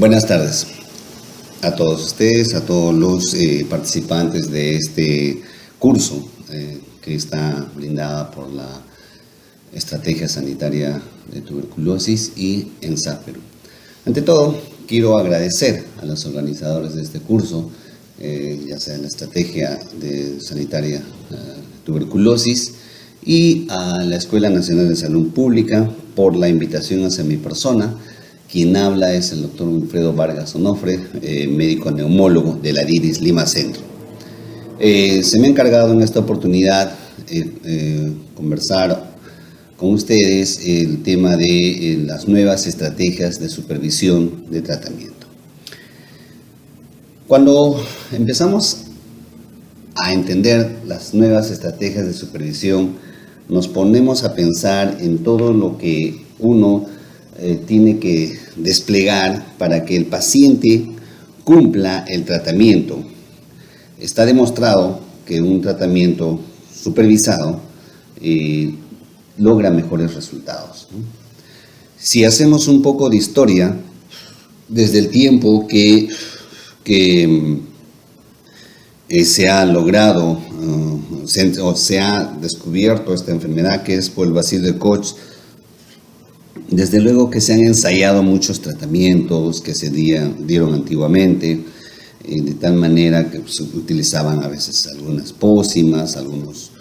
Buenas tardes a todos ustedes, a todos los participantes de este curso que está brindada por la Estrategia Sanitaria de Tuberculosis y ENSAT Perú. Ante todo, quiero agradecer a los organizadores de este curso, ya sea la Estrategia Sanitaria de Tuberculosis y a la Escuela Nacional de Salud Pública por la invitación hacia mi persona. Quien habla es el doctor Wilfredo Vargas Onofre, médico neumólogo de la DIRIS Lima Centro. Se me ha encargado en esta oportunidad conversar con ustedes el tema de las nuevas estrategias de supervisión de tratamiento. Cuando empezamos a entender las nuevas estrategias de supervisión, nos ponemos a pensar en todo lo que uno tiene que desplegar para que el paciente cumpla el tratamiento. Está demostrado que un tratamiento supervisado logra mejores resultados, ¿no? Si hacemos un poco de historia, desde el tiempo que se ha logrado o se ha descubierto esta enfermedad que es por el bacilo de Koch, desde luego que se han ensayado muchos tratamientos que se dieron antiguamente, de tal manera que se utilizaban a veces algunas pócimas, algunos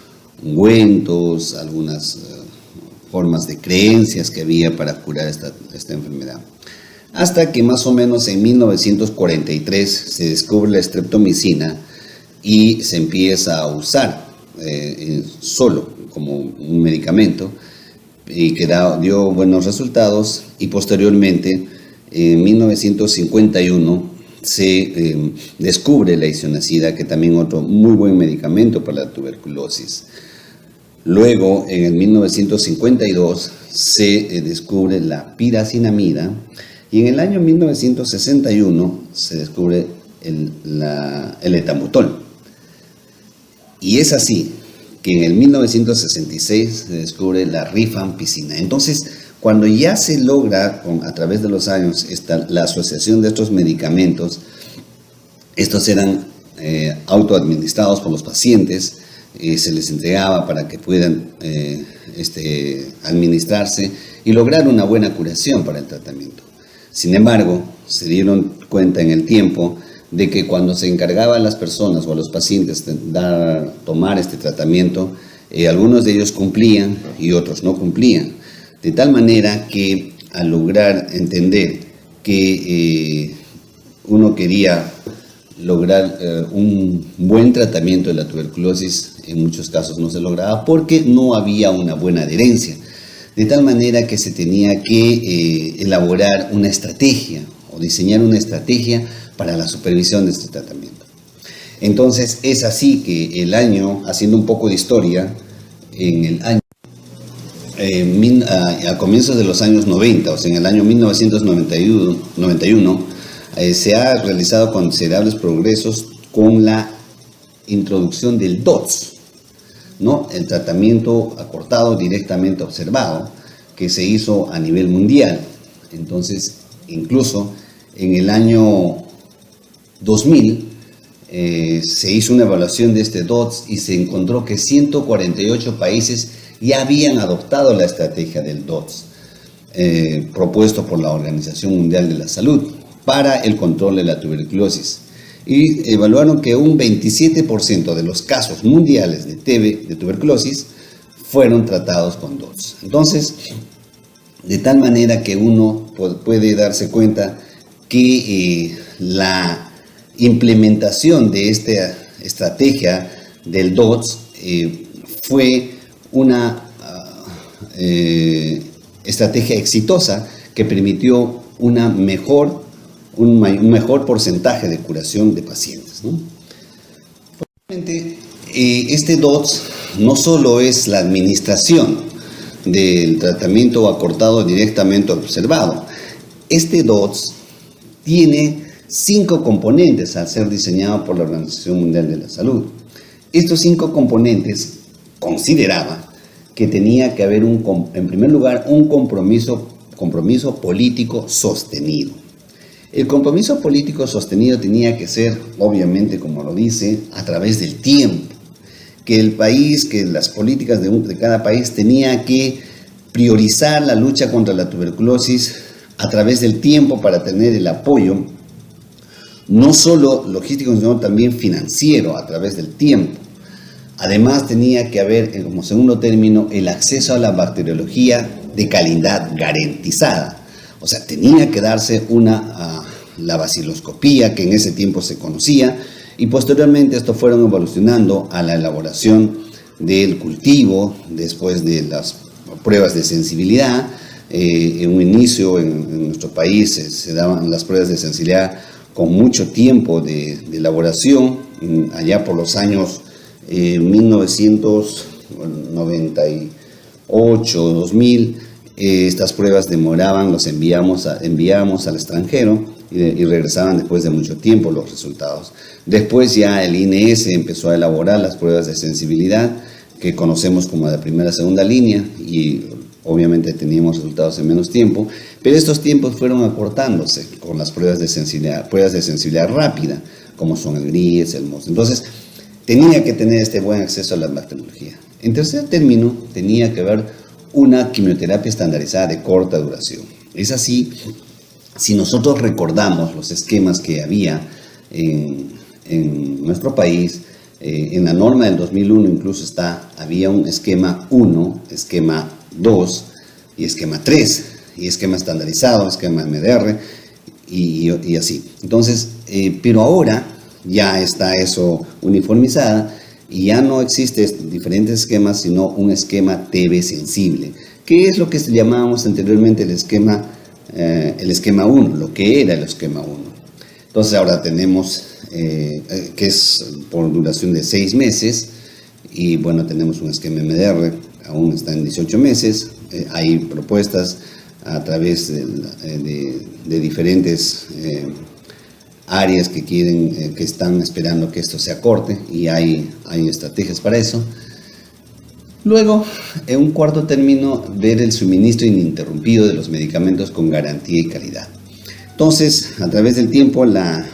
ungüentos, algunas formas de creencias que había para curar esta enfermedad. Hasta que más o menos en 1943 se descubre la streptomicina y se empieza a usar solo como un medicamento, y que dio buenos resultados, y posteriormente en 1951 se descubre la isoniazida, que también otro muy buen medicamento para la tuberculosis. Luego en el 1952 se descubre la piracinamida, y en el año 1961 se descubre el etambutol. Y es así que en el 1966 se descubre la rifampicina. Entonces, cuando ya se logra, a través de los años, la asociación de estos medicamentos, estos eran autoadministrados por los pacientes, se les entregaba para que puedan administrarse y lograr una buena curación para el tratamiento. Sin embargo, se dieron cuenta en el tiempo de que cuando se encargaban las personas o a los pacientes de tomar este tratamiento, algunos de ellos cumplían y otros no cumplían. De tal manera que al lograr entender que uno quería lograr un buen tratamiento de la tuberculosis, en muchos casos no se lograba porque no había una buena adherencia. De tal manera que se tenía que elaborar una estrategia o diseñar una estrategia para la supervisión de este tratamiento. Entonces es así que haciendo un poco de historia, a comienzos de los años 90, o sea, en el año 1991, se ha realizado considerables progresos con la introducción del DOTS, ¿no? El tratamiento acortado directamente observado, que se hizo a nivel mundial. Entonces, incluso en el año 2000 se hizo una evaluación de este DOTS y se encontró que 148 países ya habían adoptado la estrategia del DOTS propuesto por la Organización Mundial de la Salud para el control de la tuberculosis, y evaluaron que un 27% de los casos mundiales de TB, de tuberculosis, fueron tratados con DOTS. Entonces, de tal manera que uno puede darse cuenta que la implementación de esta estrategia del DOTS fue una estrategia exitosa que permitió un mejor porcentaje de curación de pacientes, ¿no? Este DOTS no solo es la administración del tratamiento acortado directamente observado. Este DOTS tiene 5 componentes al ser diseñado por la Organización Mundial de la Salud. Estos 5 componentes consideraba que tenía que haber, en primer lugar, un compromiso político sostenido. El compromiso político sostenido tenía que ser, obviamente, como lo dice, a través del tiempo. Que el país, que las políticas de cada país tenía que priorizar la lucha contra la tuberculosis a través del tiempo para tener el apoyo, no solo logístico, sino también financiero a través del tiempo. Además, tenía que haber, como segundo término, el acceso a la bacteriología de calidad garantizada. O sea, tenía que darse la baciloscopía, que en ese tiempo se conocía, y posteriormente esto fueron evolucionando a la elaboración del cultivo, después de las pruebas de sensibilidad. En un inicio en nuestro país se daban las pruebas de sensibilidad con mucho tiempo de elaboración, allá por los años 1998, 2000, estas pruebas demoraban, los enviamos al extranjero y regresaban después de mucho tiempo los resultados. Después ya el INS empezó a elaborar las pruebas de sensibilidad que conocemos como de primera y segunda línea y obviamente teníamos resultados en menos tiempo, pero estos tiempos fueron acortándose con las pruebas de sensibilidad rápida, como son el GRIES, el MOS. Entonces, tenía que tener este buen acceso a la bacteriología. En tercer término, tenía que haber una quimioterapia estandarizada de corta duración. Es así, si nosotros recordamos los esquemas que había en nuestro país, en la norma del 2001 incluso había un esquema 1, esquema 2 y esquema 3, y esquema estandarizado, esquema MDR y así. Entonces, pero ahora ya está eso uniformizada y ya no existe diferentes esquemas, sino un esquema TB sensible, que es lo que llamábamos anteriormente el esquema 1, lo que era el esquema 1. Entonces ahora tenemos que es por duración de 6 meses y bueno, tenemos un esquema MDR, aún está en 18 meses. Hay propuestas a través de diferentes áreas que están esperando que esto se acorte y hay estrategias para eso. Luego, en un cuarto término, ver el suministro ininterrumpido de los medicamentos con garantía y calidad. Entonces, a través del tiempo, la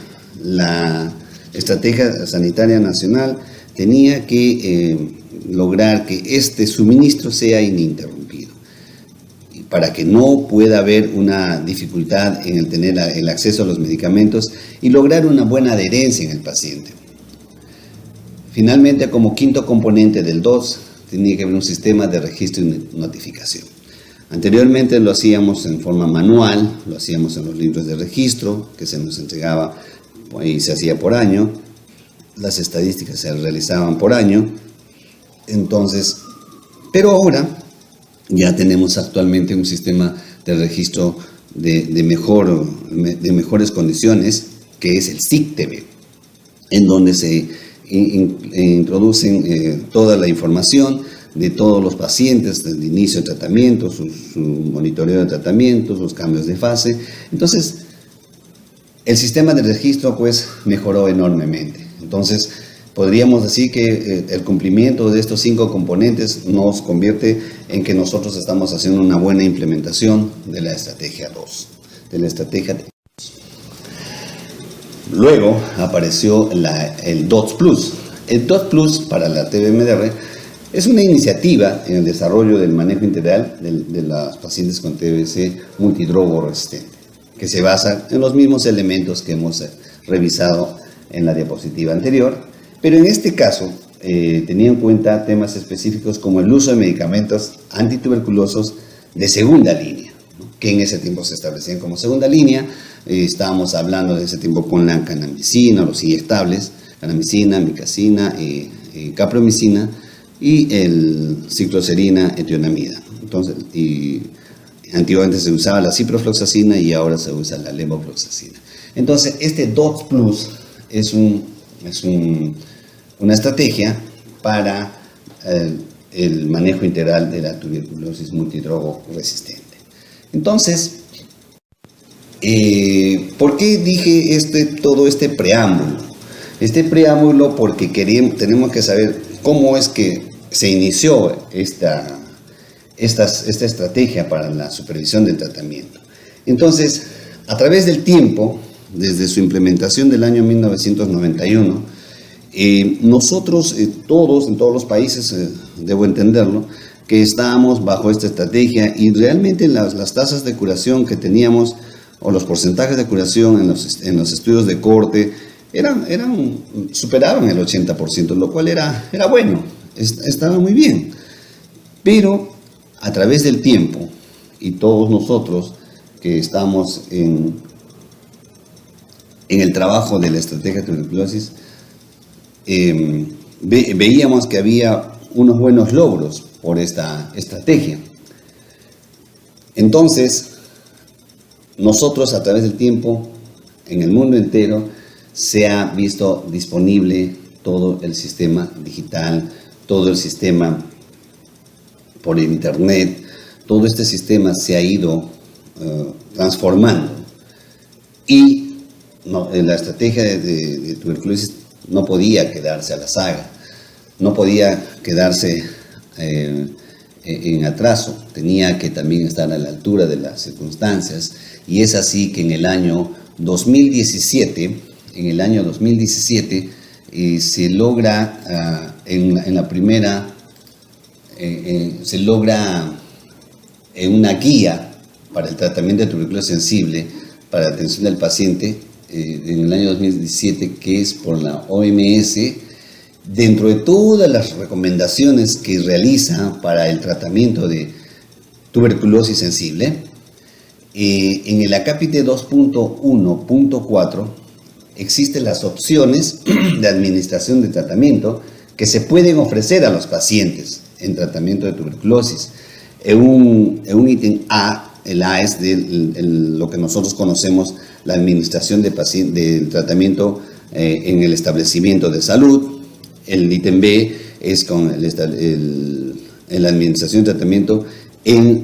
estrategia sanitaria nacional tenía que lograr que este suministro sea ininterrumpido, para que no pueda haber una dificultad en el tener el acceso a los medicamentos y lograr una buena adherencia en el paciente. Finalmente, como quinto componente del 2, tenía que haber un sistema de registro y notificación. Anteriormente lo hacíamos en forma manual, lo hacíamos en los libros de registro, que se nos entregaba y se hacía por año. Las estadísticas se realizaban por año. Entonces, pero ahora ya tenemos actualmente un sistema de registro de mejores condiciones, que es el SIC-TV, en donde se introducen toda la información de todos los pacientes, del inicio de tratamiento, su monitoreo de tratamiento, sus cambios de fase. Entonces, el sistema de registro pues mejoró enormemente. Entonces, podríamos decir que el cumplimiento de estos 5 componentes nos convierte en que nosotros estamos haciendo una buena implementación de la estrategia 2, de la estrategia 2. Luego apareció el DOTS Plus. El DOTS Plus para la TB-MDR es una iniciativa en el desarrollo del manejo integral de los pacientes con TBC multidrogo resistente, que se basa en los mismos elementos que hemos revisado en la diapositiva anterior, pero en este caso tenía en cuenta temas específicos como el uso de medicamentos antituberculosos de segunda línea, ¿no? Que en ese tiempo se establecían como segunda línea. Estábamos hablando de ese tiempo con la canamicina, los inyectables, canamicina, micacina, capromicina y el cicloserina, etionamida. Entonces, antiguamente se usaba la ciprofloxacina y ahora se usa la levofloxacina. Entonces, este DOTS Plus es una estrategia para el manejo integral de la tuberculosis multidrogo resistente. Entonces, ¿por qué dije todo este preámbulo? Este preámbulo porque tenemos que saber cómo es que se inició esta estrategia para la supervisión del tratamiento. Entonces, a través del tiempo, desde su implementación del año 1991, nosotros todos, en todos los países, debo entenderlo, que estábamos bajo esta estrategia, y realmente las tasas de curación que teníamos, o los porcentajes de curación en los estudios de corte, superaban el 80%, lo cual era bueno, estaba muy bien. Pero a través del tiempo, y todos nosotros que estamos en el trabajo de la estrategia de tuberculosis, veíamos que había unos buenos logros por esta estrategia. Entonces, nosotros a través del tiempo, en el mundo entero, se ha visto disponible todo el sistema digital, todo el sistema por internet, todo este sistema se ha ido transformando, y la estrategia de tuberculosis no podía quedarse a la saga, no podía quedarse en atraso, tenía que también estar a la altura de las circunstancias, y es así que en el año 2017, se logra se logra una guía para el tratamiento de tuberculosis sensible para la atención del paciente en el año 2017, que es por la OMS, dentro de todas las recomendaciones que realiza para el tratamiento de tuberculosis sensible. En el acápite 2.1.4 existen las opciones de administración de tratamiento que se pueden ofrecer a los pacientes en tratamiento de tuberculosis. En un ítem A, el A es de lo que nosotros conocemos, la administración del tratamiento en el establecimiento de salud. El ítem B es con la administración de tratamiento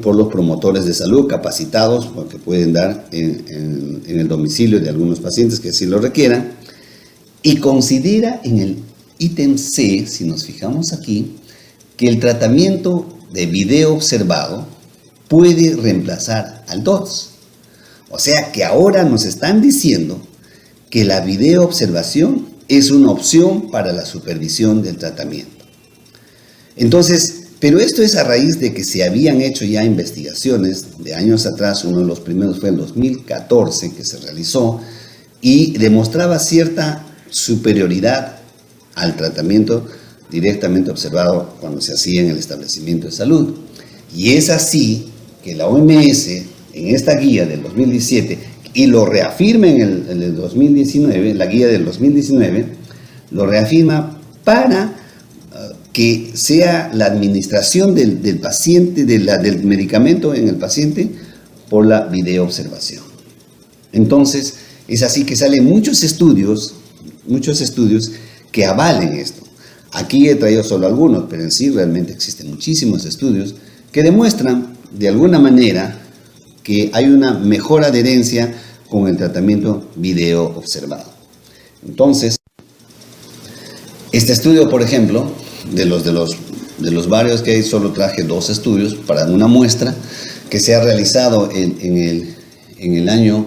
por los promotores de salud capacitados, porque pueden dar en el domicilio de algunos pacientes que así lo requieran. Y considera en el ítem C, si nos fijamos aquí, que el tratamiento de video observado puede reemplazar al DOTS. O sea que ahora nos están diciendo que la video observación es una opción para la supervisión del tratamiento. Entonces, pero esto es a raíz de que se habían hecho ya investigaciones de años atrás. Uno de los primeros fue en 2014 que se realizó, y demostraba cierta superioridad al tratamiento directamente observado cuando se hacía en el establecimiento de salud. Y es así que la OMS, en esta guía del 2017, y lo reafirma en el 2019, la guía del 2019, lo reafirma para que sea la administración del paciente, del medicamento en el paciente, por la videoobservación. Entonces, es así que salen muchos estudios que avalen esto. Aquí he traído solo algunos, pero en sí realmente existen muchísimos estudios que demuestran de alguna manera que hay una mejor adherencia con el tratamiento video observado. Entonces, este estudio, por ejemplo, de los varios que hay, solo traje 2 estudios para una muestra que se ha realizado en el año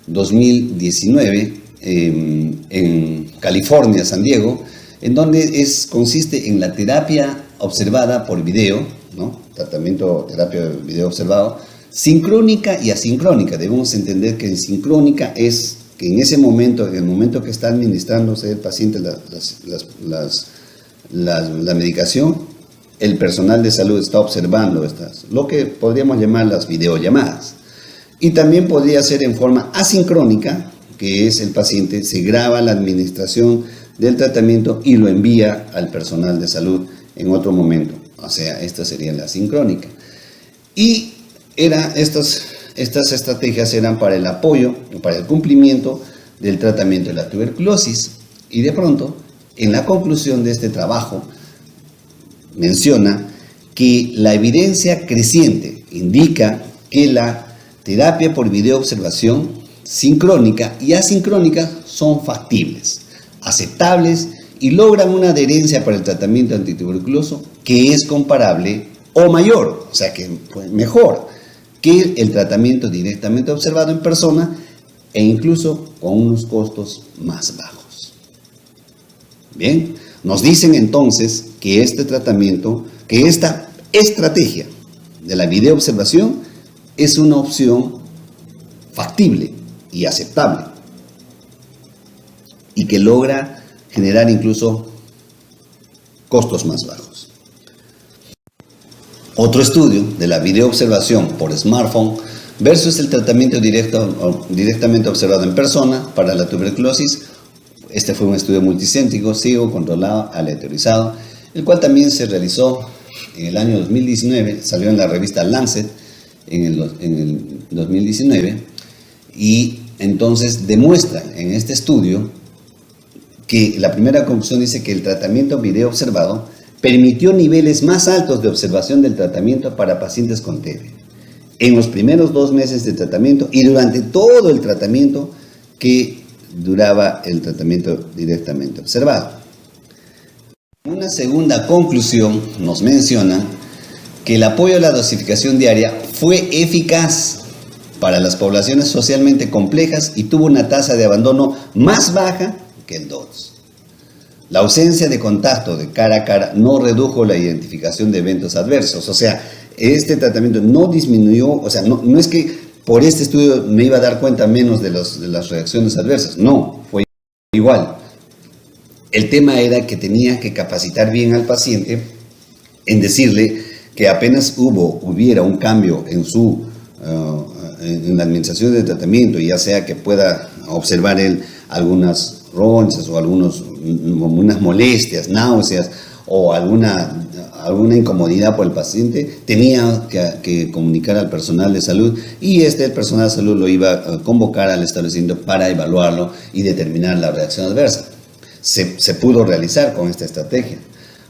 2019 en California, San Diego, en donde consiste en la terapia observada por video, ¿no? Terapia de video observado, sincrónica y asincrónica. Debemos entender que en sincrónica es que en ese momento, en el momento que está administrándose el paciente la medicación, el personal de salud está observando lo que podríamos llamar las videollamadas. Y también podría ser en forma asincrónica, que es el paciente se graba la administración del tratamiento y lo envía al personal de salud en otro momento. O sea, esta sería la sincrónica. Y estas estrategias eran para el apoyo, para el cumplimiento del tratamiento de la tuberculosis. Y de pronto, en la conclusión de este trabajo, menciona que la evidencia creciente indica que la terapia por videoobservación sincrónica y asincrónica son factibles, aceptables y logran una adherencia para el tratamiento antituberculoso que es comparable o mayor, o sea que mejor que el tratamiento directamente observado en persona e incluso con unos costos más bajos. Bien, nos dicen entonces que este tratamiento, que esta estrategia de la videoobservación es una opción factible y aceptable y que logra generar incluso costos más bajos. Otro estudio de la videoobservación por smartphone versus el tratamiento directamente observado en persona para la tuberculosis. Este fue un estudio multicéntrico, ciego, controlado, aleatorizado, el cual también se realizó en el año 2019, salió en la revista Lancet en el 2019, y entonces demuestra en este estudio que la primera conclusión dice que el tratamiento video observado permitió niveles más altos de observación del tratamiento para pacientes con TB en los primeros 2 meses de tratamiento y durante todo el tratamiento que duraba el tratamiento directamente observado. Una segunda conclusión nos menciona que el apoyo a la dosificación diaria fue eficaz para las poblaciones socialmente complejas y tuvo una tasa de abandono más baja que el DOTS. La ausencia de contacto de cara a cara no redujo la identificación de eventos adversos. O sea, este tratamiento no disminuyó, o sea, no es que por este estudio me iba a dar cuenta menos de las reacciones adversas. No, fue igual. El tema era que tenía que capacitar bien al paciente en decirle que apenas hubiera un cambio en en la administración del tratamiento, ya sea que pueda observar él algunas ronchas o unas molestias, náuseas o alguna incomodidad por el paciente, tenía que comunicar al personal de salud y el personal de salud lo iba a convocar al establecimiento para evaluarlo y determinar la reacción adversa. Se pudo realizar con esta estrategia.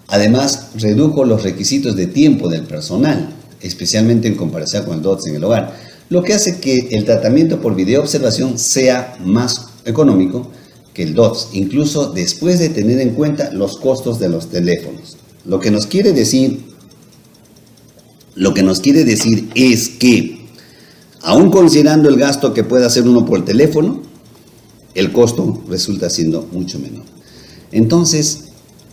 Además, redujo los requisitos de tiempo del personal, especialmente en comparación con el DOTS en el hogar, lo que hace que el tratamiento por videoobservación sea más económico que el DOTS, incluso después de tener en cuenta los costos de los teléfonos. Lo que nos quiere decir es que, aún considerando el gasto que puede hacer uno por el teléfono, el costo resulta siendo mucho menor. Entonces,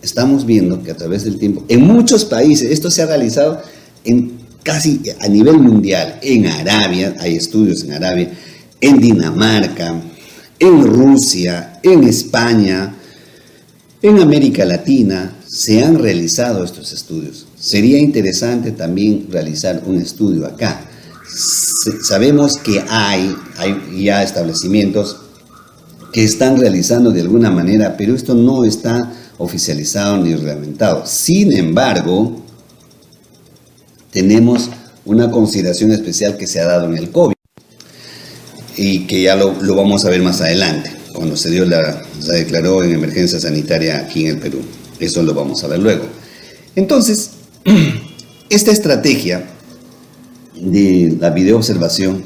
estamos viendo que a través del tiempo, en muchos países, esto se ha realizado casi a nivel mundial. En Arabia, hay estudios en Arabia, en Dinamarca, en Rusia, en España, en América Latina, se han realizado estos estudios. Sería interesante también realizar un estudio acá. Sabemos que hay ya establecimientos que están realizando de alguna manera, pero esto no está oficializado ni reglamentado. Sin embargo, tenemos una consideración especial que se ha dado en el COVID y que ya lo vamos a ver más adelante, cuando se declaró en emergencia sanitaria aquí en el Perú. Eso lo vamos a ver luego. Entonces, esta estrategia de la videoobservación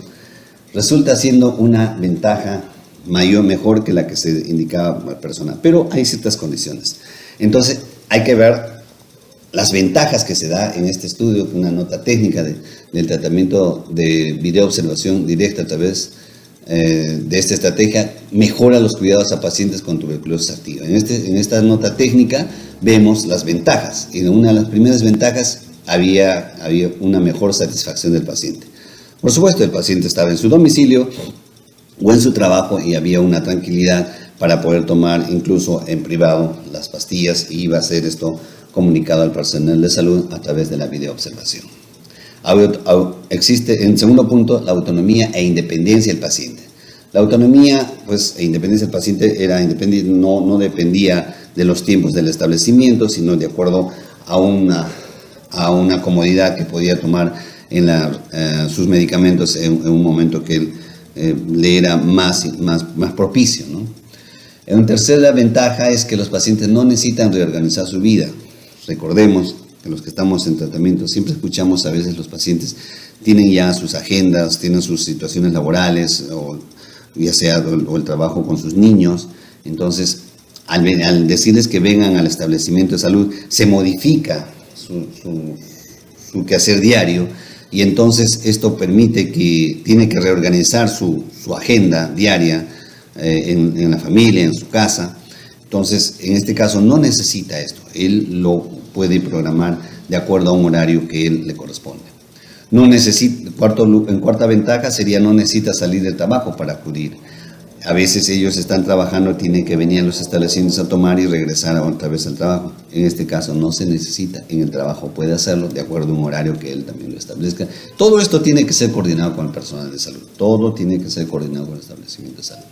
resulta siendo una ventaja mejor que la que se indicaba al personal, pero hay ciertas condiciones. Entonces, hay que ver las ventajas que se da en este estudio, una nota técnica del tratamiento de videoobservación directa a través de esta estrategia mejora los cuidados a pacientes con tuberculosis activa. En esta nota técnica vemos las ventajas, y una de las primeras ventajas había una mejor satisfacción del paciente. Por supuesto, el paciente estaba en su domicilio o en su trabajo y había una tranquilidad para poder tomar incluso en privado las pastillas, y iba a ser esto comunicado al personal de salud a través de la videoobservación. Existe, en segundo punto, la autonomía e independencia del paciente. La autonomía e independencia del paciente era independiente, no dependía de los tiempos del establecimiento, sino de acuerdo a una comodidad que podía tomar sus medicamentos en un momento que le era más propicio, ¿no? Una tercera ventaja es que los pacientes no necesitan reorganizar su vida. Recordemos que los que estamos en tratamiento siempre escuchamos a veces los pacientes tienen ya sus agendas, tienen sus situaciones laborales, o ya sea el trabajo con sus niños. Entonces, al decirles que vengan al establecimiento de salud, se modifica su quehacer diario, y entonces esto permite que tiene que reorganizar su agenda diaria en la familia, en su casa. Entonces, en este caso no necesita esto, él lo puede programar de acuerdo a un horario que él le corresponde. No necesita, en cuarta ventaja sería no necesita salir del trabajo para acudir. A veces ellos están trabajando, tienen que venir a los establecimientos a tomar y regresar otra vez al trabajo. En este caso no se necesita, en el trabajo puede hacerlo de acuerdo a un horario que él también lo establezca. Todo esto tiene que ser coordinado con el personal de salud, todo tiene que ser coordinado con el establecimiento de salud.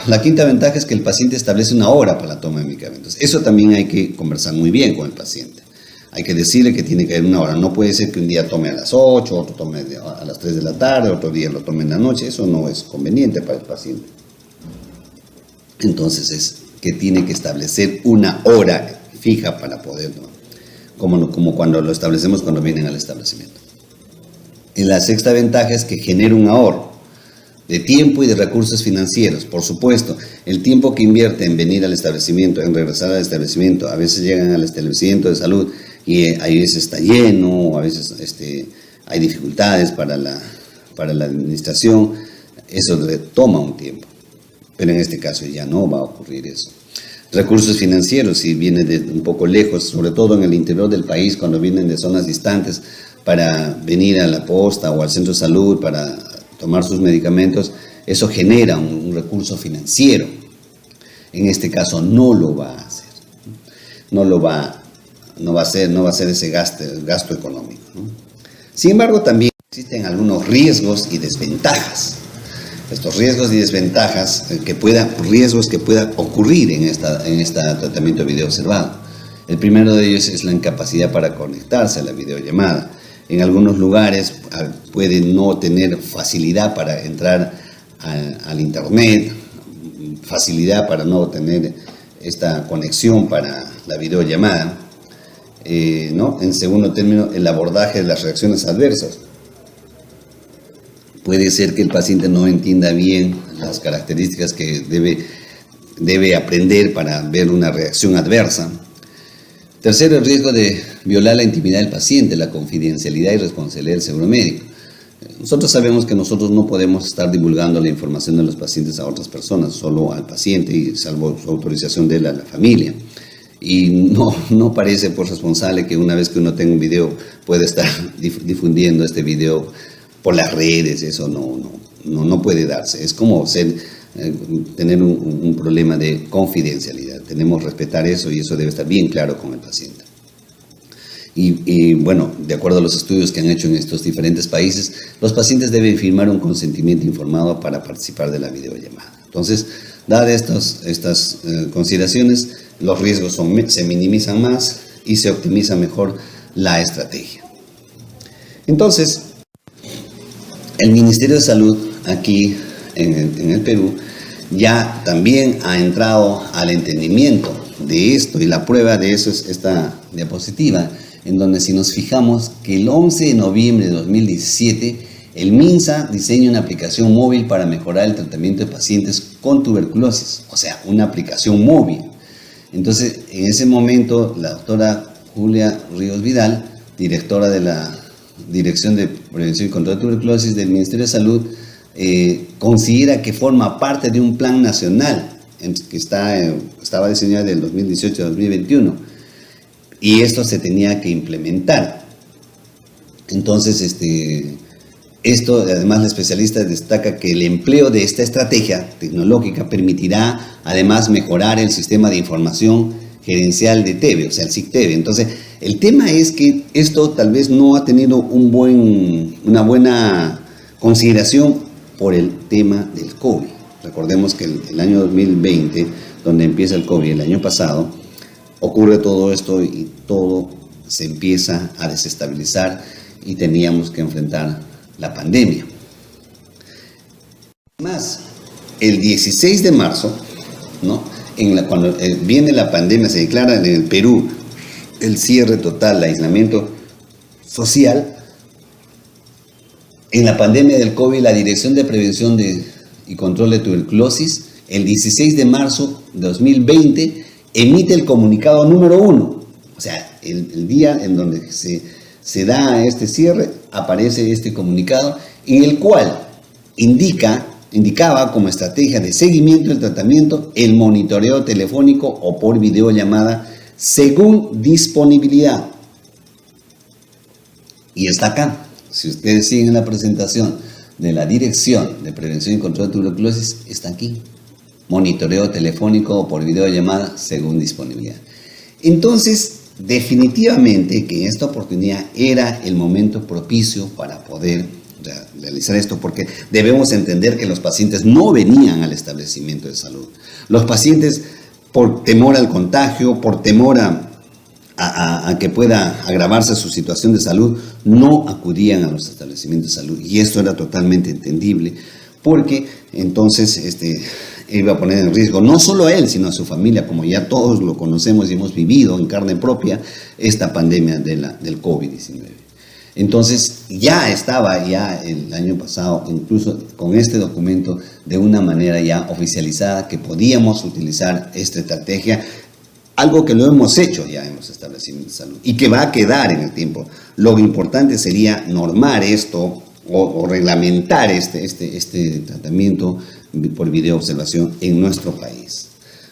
La quinta ventaja es que el paciente establece una hora para la toma de medicamentos. Eso también hay que conversar muy bien con el paciente. Hay que decirle que tiene que haber una hora. No puede ser que un día tome a las 8, otro tome a las 3 de la tarde, otro día lo tome en la noche. Eso no es conveniente para el paciente. Entonces es que tiene que establecer una hora fija para poder, ¿no? Como cuando lo establecemos cuando vienen al establecimiento. Y la sexta ventaja es que genera un ahorro de tiempo y de recursos financieros. Por supuesto, el tiempo que invierte en venir al establecimiento, en regresar al establecimiento, a veces llegan al establecimiento de salud y a veces está lleno, a veces hay dificultades para la administración, eso toma un tiempo, pero en este caso ya no va a ocurrir eso. Recursos financieros, si vienen de un poco lejos, sobre todo en el interior del país, cuando vienen de zonas distantes para venir a la posta o al centro de salud para tomar sus medicamentos, eso genera un recurso financiero. En este caso no lo va a hacer, no va a ser ese gasto económico, ¿no? Sin embargo, también existen algunos riesgos y desventajas. Estos riesgos y desventajas riesgos que pueda ocurrir en este tratamiento de video observado. El primero de ellos es la incapacidad para conectarse a la videollamada. En algunos lugares puede no tener facilidad para entrar al internet, facilidad para no tener esta conexión para la videollamada, ¿no? En segundo término, el abordaje de las reacciones adversas. Puede ser que el paciente no entienda bien las características que debe aprender para ver una reacción adversa. Tercero, el riesgo de violar la intimidad del paciente, la confidencialidad y responsabilidad del seguro médico. Nosotros sabemos que nosotros no podemos estar divulgando la información de los pacientes a otras personas, solo al paciente y salvo su autorización de la familia. Y no parece responsable que una vez que uno tenga un video pueda estar difundiendo este video por las redes. Eso no puede darse. Es como tener un problema de confidencialidad. Tenemos que respetar eso y eso debe estar bien claro con el paciente. Y bueno, de acuerdo a los estudios que han hecho en estos diferentes países, los pacientes deben firmar un consentimiento informado para participar de la videollamada. Entonces, dadas estas consideraciones, los riesgos se minimizan más y se optimiza mejor la estrategia. Entonces, el Ministerio de Salud aquí en el Perú ya también ha entrado al entendimiento de esto, y la prueba de eso es esta diapositiva, en donde si nos fijamos que el 11 de noviembre de 2017 el MINSA diseña una aplicación móvil para mejorar el tratamiento de pacientes con tuberculosis, o sea, una aplicación móvil. Entonces, en ese momento, la doctora Julia Ríos Vidal, directora de la Dirección de Prevención y Control de Tuberculosis del Ministerio de Salud, considera que forma parte de un plan nacional que estaba diseñado del 2018 a 2021 y esto se tenía que implementar. Entonces, esto, además, la especialista destaca que el empleo de esta estrategia tecnológica permitirá además mejorar el sistema de información gerencial de TEBE, o sea, el SIC-TEBE. Entonces, el tema es que esto tal vez no ha tenido una buena consideración por el tema del COVID. Recordemos que el año 2020, donde empieza el COVID, el año pasado, ocurre todo esto y todo se empieza a desestabilizar y teníamos que enfrentar la pandemia. Además, el 16 de marzo, ¿no? Cuando viene la pandemia, se declara en el Perú el cierre total, el aislamiento social. En la pandemia del COVID, la Dirección de Prevención y Control de Tuberculosis, el 16 de marzo de 2020, emite el comunicado número 1. O sea, el día en donde se se da este cierre, aparece este comunicado en el cual indicaba como estrategia de seguimiento del tratamiento el monitoreo telefónico o por videollamada según disponibilidad. Y está acá. Si ustedes siguen la presentación de la Dirección de Prevención y Control de Tuberculosis, está aquí. Monitoreo telefónico o por videollamada según disponibilidad. Entonces, definitivamente que en esta oportunidad era el momento propicio para poder realizar esto, porque debemos entender que los pacientes no venían al establecimiento de salud. Los pacientes, por temor al contagio, por temor a que pueda agravarse su situación de salud, no acudían a los establecimientos de salud. Y esto era totalmente entendible, porque entonces iba a poner en riesgo no solo a él, sino a su familia, como ya todos lo conocemos y hemos vivido en carne propia esta pandemia del COVID-19. Entonces ya estaba el año pasado, incluso con este documento, de una manera ya oficializada, que podíamos utilizar esta estrategia, algo que lo hemos hecho ya en los establecimientos de salud y que va a quedar en el tiempo. Lo importante sería normar esto o reglamentar este tratamiento por videoobservación en nuestro país,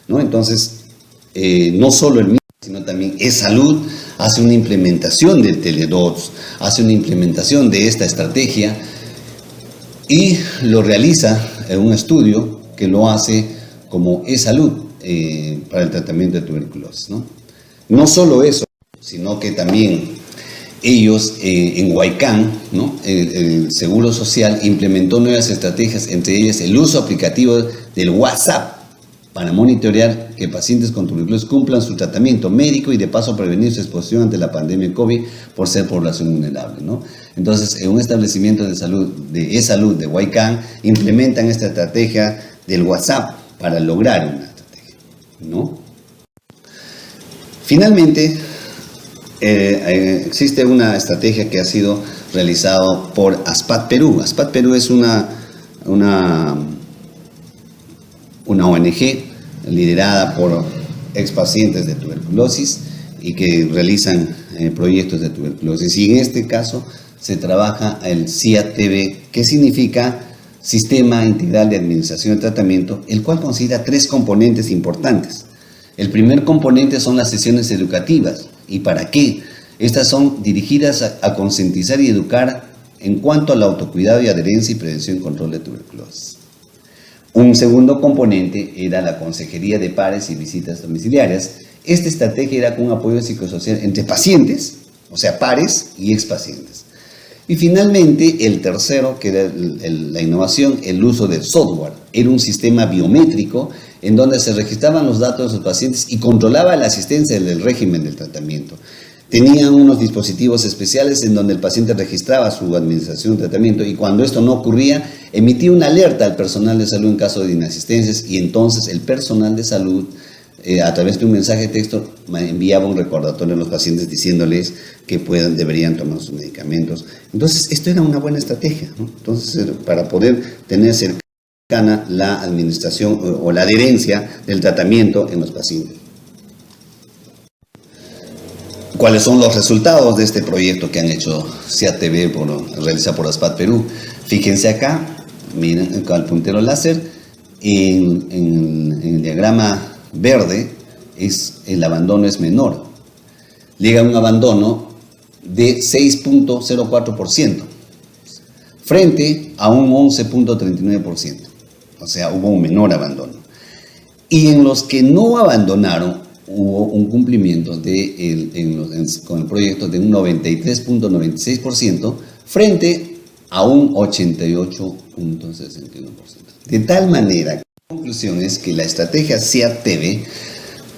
¿no? Entonces, no solo el mismo, sino también eSalud hace una implementación del Tele2, hace una implementación de esta estrategia y lo realiza en un estudio que lo hace como eSalud para el tratamiento de tuberculosis, ¿no? No solo eso, sino que también ellos en Huaycán, ¿no? El Seguro Social implementó nuevas estrategias, entre ellas el uso aplicativo del WhatsApp para monitorear que pacientes con tuberculosis cumplan su tratamiento médico y de paso prevenir su exposición ante la pandemia de COVID por ser población vulnerable, ¿no? Entonces, en un establecimiento de salud, de eSalud de Huaycán, implementan esta estrategia del WhatsApp para lograr una estrategia, ¿no? Finalmente, existe una estrategia que ha sido realizada por ASPAT Perú. ASPAT Perú es una ONG liderada por expacientes de tuberculosis y que realizan proyectos de tuberculosis. Y en este caso se trabaja el CIAT-TV, que significa Sistema Integral de Administración y Tratamiento, el cual considera 3 componentes importantes. El primer componente son las sesiones educativas. ¿Y para qué? Estas son dirigidas a concientizar y educar en cuanto al autocuidado y adherencia y prevención y control de tuberculosis. Un segundo componente era la consejería de pares y visitas domiciliarias. Esta estrategia era con un apoyo psicosocial entre pacientes, o sea, pares y expacientes. Y finalmente, el tercero, que era la innovación, el uso del software. Era un sistema biométrico en donde se registraban los datos de los pacientes y controlaba la asistencia del régimen del tratamiento. Tenían unos dispositivos especiales en donde el paciente registraba su administración de tratamiento y cuando esto no ocurría, emitía una alerta al personal de salud en caso de inasistencias y entonces el personal de salud, a través de un mensaje de texto, enviaba un recordatorio a los pacientes diciéndoles que deberían tomar sus medicamentos. Entonces, esto era una buena estrategia, ¿no? Entonces, para poder tener cercana la administración o la adherencia del tratamiento en los pacientes. ¿Cuáles son los resultados de este proyecto que han hecho CIAT-TV realizado por ASPAT Perú? Fíjense acá, miren con el puntero láser, en el diagrama verde el abandono es menor. Llega a un abandono de 6.04% frente a un 11.39%. O sea, hubo un menor abandono. Y en los que no abandonaron, hubo un cumplimiento con el proyecto de un 93.96% frente a un 88.61%. De tal manera, la conclusión es que la estrategia CIAT-TV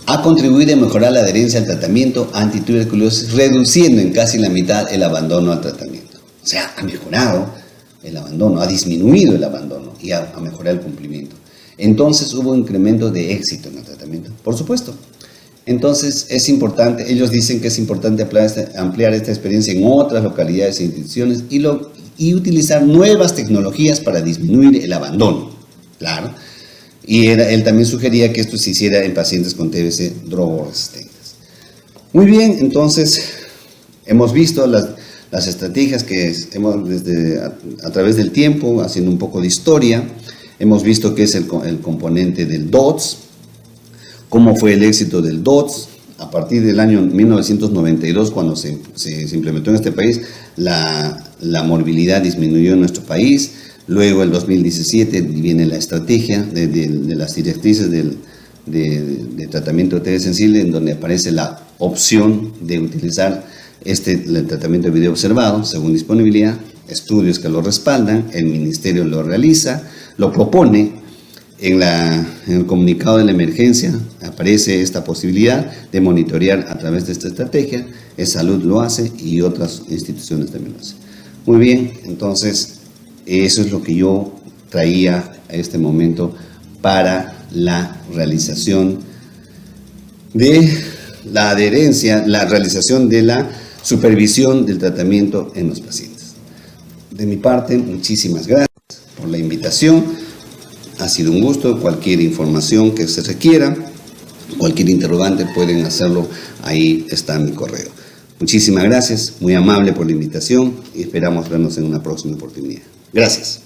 ha contribuido a mejorar la adherencia al tratamiento antituberculosis, reduciendo en casi la mitad el abandono al tratamiento. O sea, ha mejorado el abandono, ha disminuido el abandono y ha mejorado el cumplimiento. Entonces hubo un incremento de éxito en el tratamiento, por supuesto. Entonces es importante, ellos dicen que es importante ampliar esta experiencia en otras localidades e instituciones y utilizar nuevas tecnologías para disminuir el abandono. Claro. Y él también sugería que esto se hiciera en pacientes con TBC drogoresistentes. Muy bien, entonces hemos visto las estrategias que hemos a través del tiempo, haciendo un poco de historia, hemos visto qué es el componente del DOTS, cómo fue el éxito del DOTS. A partir del año 1992, cuando se implementó en este país, la morbilidad disminuyó en nuestro país. Luego, el 2017, viene la estrategia de las directrices de tratamiento de TB sensible, en donde aparece la opción de utilizar el tratamiento de video observado según disponibilidad, estudios que lo respaldan, el ministerio lo realiza, lo propone. En el comunicado de la emergencia aparece esta posibilidad de monitorear a través de esta estrategia. Salud lo hace y otras instituciones también lo hacen. Muy bien, entonces eso es lo que yo traía a este momento para la realización de la adherencia, la realización de la supervisión del tratamiento en los pacientes. De mi parte, muchísimas gracias por la invitación. Ha sido un gusto. Cualquier información que se requiera, cualquier interrogante, pueden hacerlo. Ahí está mi correo. Muchísimas gracias, muy amable por la invitación y esperamos vernos en una próxima oportunidad. Gracias.